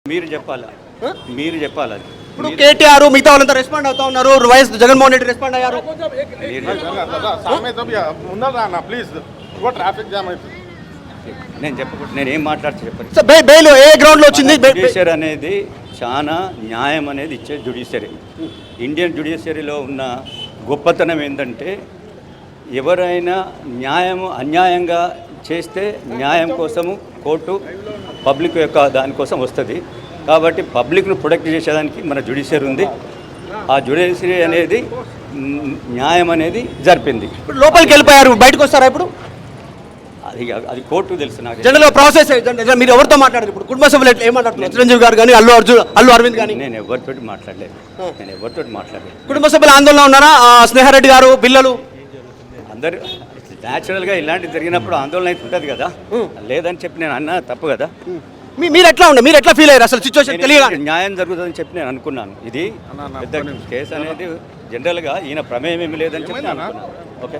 మీరు చెప్పాలా మీరు చెప్పాలి అది ఇప్పుడు కేటీఆర్ మిగతా వాళ్ళంతా రెస్పాండ్ అవుతా ఉన్నారు. వైఎస్ జగన్మోహన్ రెడ్డి రెస్పాండ్ అయ్యారు. ప్లీజ్ ట్రాఫిక్ జామ్ అవుతుంది. నేను చెప్పకూడదు, నేను ఏం మాట్లాడుతూ చెప్పండి. సో బెయిల్ ఏ గ్రౌండ్ లో వచ్చింది? జ్యుడిషియరీ అనేది చాలా న్యాయం అనేది ఇచ్చే జ్యుడిషియరీ. ఇండియన్ జ్యుడిషియరీలో ఉన్న గొప్పతనం ఏంటంటే ఎవరైనా అన్యాయంగా చేస్తే న్యాయం కోసము కోర్టు పబ్లిక్ యొక్క దానికోసం వస్తుంది. కాబట్టి పబ్లిక్ను ప్రొటెక్ట్ చేసేదానికి మన జ్యుడిషియరీ ఉంది. ఆ జ్యుడిషియరీ అనేది న్యాయం అనేది జరిపింది. ఇప్పుడు లోపలికి వెళ్ళిపోయారు, బయటకు వస్తారా ఇప్పుడు? అది కోర్టు తెలుసు. నాకు జనరల్ ప్రాసెస్ మీరు ఎవరితో మాట్లాడారు? ఇప్పుడు కుటుంబ సభ్యులు ఏం మాట్లాడుతున్నారు? చిరంజీవి గారు కానీ అల్లు అరవింద్ కానీ? నేను ఎవరితో మాట్లాడలేదు. కుటుంబ సభ్యులు ఆందోళన ఉన్నారా? స్నేహారెడ్డి గారు, పిల్లలు అందరు న్యాచురల్గా ఇలాంటివి జరిగినప్పుడు ఆందోళన అయితే ఉంటుంది కదా. లేదని చెప్పి నేను అన్నా తప్పు కదా. మీరు ఎట్లా ఉండే, మీరు ఎట్లా ఫీల్ అయ్యారు? అసలు సిచ్యువేషన్ తెలియదు, న్యాయం జరుగుతుందని చెప్పి నేను అనుకున్నాను. ఇది పెద్ద కేసు అనేది జనరల్గా ఈయన ప్రమేయం ఏమి లేదని చెప్పి అనుకున్నాను. ఓకే.